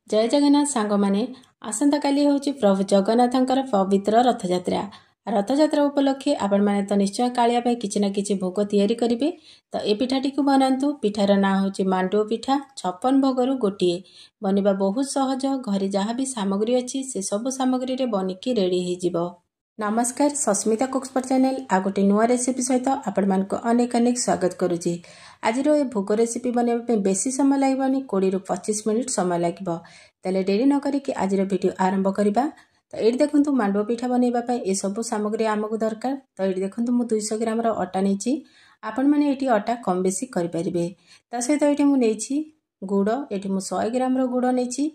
जय जगन्नाथ सांग मैंने आसंता काली हूँ प्रभु जगन्नाथंकर पवित्र रथयात्रा। रथयात्रा उपलक्षे आपण मैंने तो निश्चय कालिया किसी ना कि भोग तैयारी करेंगे। तो ये पिठाटी को बनातु। पिठार ना हूँ मांडुओ पिठा। 56 भोगर गोटे बनवा बहुत सहज। घरे जहाँ भी सामग्री अच्छी से सब सामग्री बनिकी रेडी हो। नमस्कार, सस्मिता कुक्स चैनल आ गोटे नुआ रेसिपी सहित आपण मानक अनेक अनेक स्वागत करुच्ची। आज ये भोग रेसिपी बनवाई बेसी समय लगभग 20 ରୁ 25 मिनिट समय लगे। तेल डेरी न करिकी आज वीडियो आरंभ करवा। तो ये देखो मांडुआ पिठा बनवाई ये सब सामग्री आमको दरकार। तो ये देखो मुझे 200 ग्राम अटा नहीं। आपण मैंने ये अटा कम बेसी करेंगे। ता सहित ये मुझे गुड़ ये 100 ग्राम गुड़ नहीं।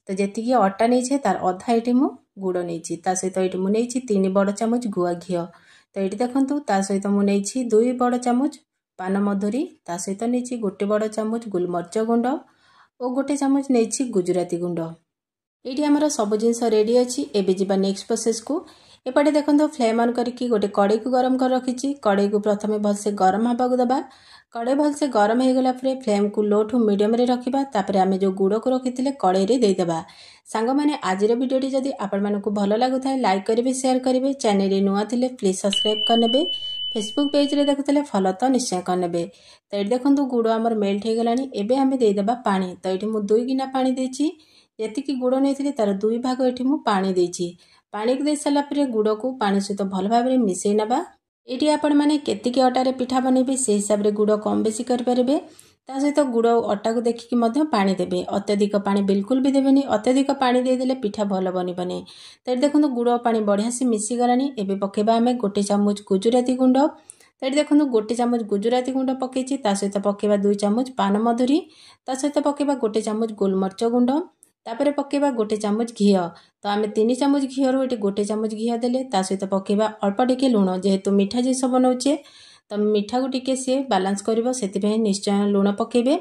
तो जी अटा नहीं तार अधा ये मुझे गुड़ नहीं। ता सहित ये मुझे 3 बड़ चामच गुआ घी। तो ये देखो ता सहित मुझे 2 बड़ चामच पान मधुरी। ता सहित नहीं 1 बड़ चामच गोलमरिच गुंड और 1 चामच नहीं गुजराती गुंड। ये आमर सब जिनस रेडी अच्छी। एबे जीवा नेक्स्ट प्रोसेस को। एपटे देखो फ्लेम ऑन करके गोटे कड़ाई को गरम कर रखी। कड़ाई को प्रथम भलसे गरम होगा दबा। कड़ाई भलसे गरम हो गला फ्लेम को लो टू मीडियम रे रखिबा। तापर आमे जो गुड़ को रखी कड़ाई रे दे देबा। सांग माने आज वीडियोटी जदि आपण मानकु भल लागुथाय लाइक करिवे, शेयर करिवे। चैनल रे नुआ थिले प्लीज सब्सक्राइब करनेबे। फेसबुक पेज रे देखुतले फॉलो तो निश्चय करनेबे। तो ये देखो गुड़ आमर मेल्ट हो गलानी। एबे आमे दे देबा पानी। तो ये मु 2 गिना पानी देछि। जतिकी गुड़ नहीं तार 2 भाग ये मु पानी देछि। पानी को दे सारा पर गुड़ को पानी सहित भल भाव में मिसई नबा। ये आपण मैंने केतिकी अटारे पिठा बनइबे से हिसाब रे गुड़ कम बेसी करें। ता सहित गुड़ अटा को देखिकी मध्य पानी देबे। अत्यधिक पानी बिल्कुल भी देबेनी। अत्यधिक पानी देदेले पिठा भल बनबनी। तो देखो गुड़ पानी बढ़िया से मिसी गलानी। एबे पकेबा आमे 1 चामच गुजराती गुंड। तो देखो 1 चामच गुजराती गुंड पकेछि। ता सहित पकेबा 2 चामच पान मधुरी। ता सहित पकेबा 1 चामच गोलमरिच गुंड। तापर पकेबा 1 चामच घी। तो आम 3 चामच घी रू 1 चामच घी देले। ता सहित पकेबा अल्प टिके लुण। जेहेतु मीठा जिस बनाऊे तो मीठा को टिके सी बालांस कर से निश्चय लुण पकेबे।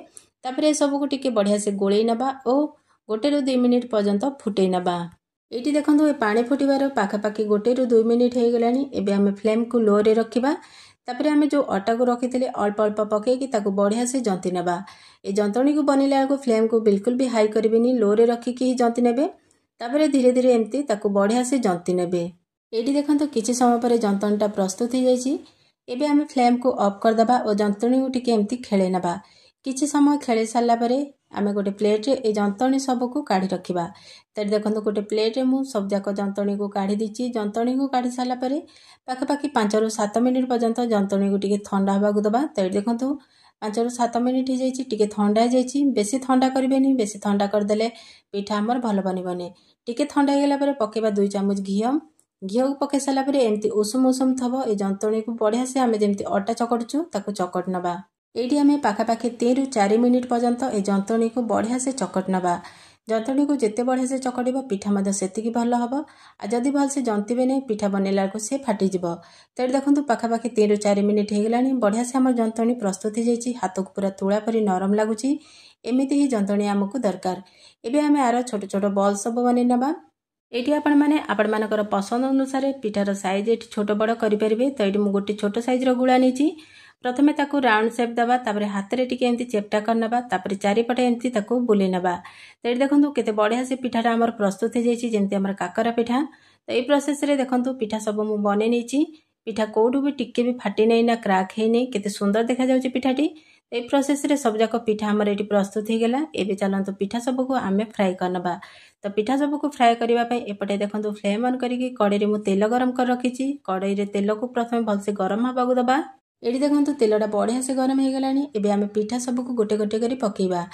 तापर ये सबको टिके बढ़िया से गोलई नबा और 1 ରୁ 2 मिनिट पर्यंत फुटई नबा। ये देखो ये पानी फुटबार पाखापाखि 1 ରୁ 2 मिनिट हो गलानी। एबे आमे फ्लेम को लो रे रखिबा। तापर आमे जो अटा को रखी अल्प अल्प पकईकी ताको बढ़िया से जंती नबा। ये जंतणी को बनइला को फ्लेम को बिल्कुल भी हाई करेंगे, लो रे रखिकी ही जंती नेबे। तापर धीरे धीरे एमती ताको बढ़िया से जंती नेबे। ये देखो किछि समय पर जंतणीटा प्रस्तुत हो जाइए। एबे आमे फ्लेम को ऑफ कर दबा और जंतणी को टिके एमती खेले नबा। किछि समय खेले सारला परे आमे गोटे प्लेट रे ए जंतणी सब को काढी रखिबा। तो देखो गोटे प्लेट रे मु सब जाक जंतणी को काढी दीची। जंतणी को काढी सारला परे पाखापाखि 5 ରୁ 7 मिनिट पर्यंत जंतणी को टिके ठंडा होगा दबा। तो देखो 5 ରୁ 7 मिनिट हो जाइए। टिके ठंडा हो जाइए। बेसी ठंडा करेंगे। बेसी ठंडा करदेले पिठा आमर भल बनबनी। टिके ठंडा हो गला पकेबा 2 चामच घी। घी को पकई सारा एमती उषुम उषुम थब। ये जंतणी को बढ़िया से आम जमी अटा चकटुचु ताको चकट नबा। ये आम पाखापाखि 3 ରୁ 4 मिनिट पर्यंत ये जंतणी को बढ़िया से चकट नबा। जंतणी को जिते बढ़िया से चकटिब पिठा सेतिकी भल हम। आ जदि भल से जंतिबे नहीं पिठा बनइला को सी फाटिजिब। तो देखो पाखापाखि 3 ରୁ 4 मिनिट हो गलानी। बढ़िया से आम जंतणी प्रस्तुत हो जाइए। हाथ को पूरा तुला परी नरम लगुच। एमती ही जंतणी आमको दरकार। एबे आमे आर छोट छोट बॉल सब बनै नबा। ये आपण मानकर पसंद अनुसार पिठार साइज ये छोट बड़ करेंगे। तो ये मुझे गोटे छोट साइज गुड़ा नहीं। प्रथमे ताकू राउंड शेप दबा। तापर हाथ रे टिके एमती चेप्टा कर नबा। तापर चारिपटे एमती ताकू बुले नबा। तो ये देखो केते बढ़िया से पिठाटा आमर प्रस्तुत हो जाइए जेमती आमर काकरा पिठा। तो ये प्रोसेस रे देखो पिठा सब मु बने नहीं। पिठा कोठू भी टिके भी फाटी नहीं ना क्राक है नहीं। केते सुंदर देखा जाउची पिठाटी। ये प्रोसेस रे सब जाक पिठा आमर एटी प्रस्तुत हो गला। एबे चलंतु पिठा सब को आमे फ्राई करनबा। तो पिठा सब को फ्राई करबा पई एपटे देखो फ्लेम ऑन करिकी कड़ाई रे मु तेल गरम कर रखी। कड़ाई रे तेल को प्रथमे भलसे गरम होगा दबा। ये देखो तेलटा बढ़िया से गरम हो गलानी। एबे आमे पिठा सब को गोटे गोटे करी पकेबा।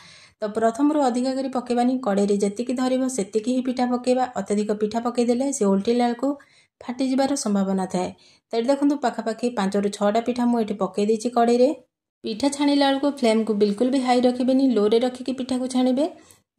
तो प्रथम रू अधिका करी पकेबानी। कड़ाई रे जेतिकी धरिबो सेतिकी ही पिठा पकेबा। अत्यधिक पिठा पकई देले से उल्टीला को फाटी जिबार संभावना थाए। तो देखो पाखापाखि 5 ରୁ 6टा पिठा मु एठी पकई देछि कड़ाई रे। पिठा छाणिला को फ्लेम को बिल्कुल भी हाई रखिबेनी, लो रे रखिकी पिठा को छाणिबे।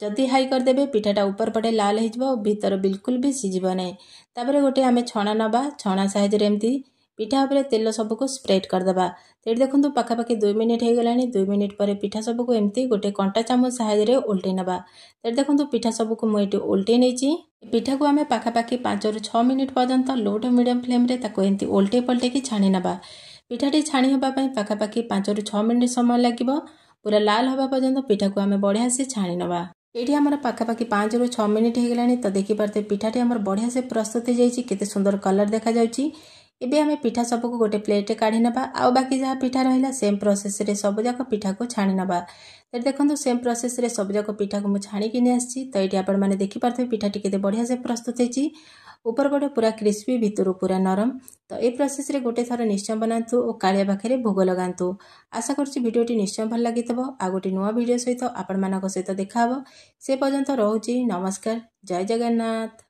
जदि हाई करदेबे पिठाटा ऊपर पटे लाल हो भीतर बिल्कुल भी सिझिब नहीं। तापर गोटे आमे छणा नबा। छणा साइज रे एमती पिठा उपरे तेल सबको स्प्रेड करदबा। तो देखो पाखापाखि 2 मिनिट हो गलानी। 2 मिनिट पर पिठा सबको एमती गोटे कंटा चामच साइज रे उल्टे नबा। तो देखो पिठा सबको मुझे उल्टे नहीं। पिठा को आमे पाखापाखि 5 ରୁ 6 मिनिट पर्यंत लो टू मीडियम फ्लेम रे ताको एमती उल्टे पलटे की छाणी नबा। पिठाटी छाणी होबा पई पाखापाखि 5 ରୁ 6 मिनिट समय लागिबो। पूरा लाल हवा पर्यंत पिठा को आमे बढ़िया से छाणी नबा। ये आमर पाखापाखि 5 ରୁ 6 मिनिट हो गलानी। तो देखिपारे पिठाटी आमर बढ़िया से प्रस्तुत हो जाइए, केते सुंदर कलर देखा जाउची। एबे आमे पिठा सबको गोटे प्लेट काढ़ी नबा। आउ बाकी जहाँ पिठा रहिला सेम प्रोसेस रे सब जाक पिठा को छाणी नबा। तो देखो सेम प्रोसेस रे सब जाक पिठा को मुझे छाणी कि आसी। तो ये आपण मैंने देखिपारे पिठाटी केते बढ़िया से प्रस्तुत होती, ऊपर पटे पूरा क्रिस्पी भितर पूरा नरम। तो ये प्रोसेस रे गोटे थर निश्चय बनातु और कालिया पाखे भोग लगातु। आशा करुच्ची भिडियोटी निश्चय भल लगी। आ गोटे नुआ भिडियो सहित आपण मानक सहित देखा से पर्यंत रोची। नमस्कार, जय जगन्नाथ।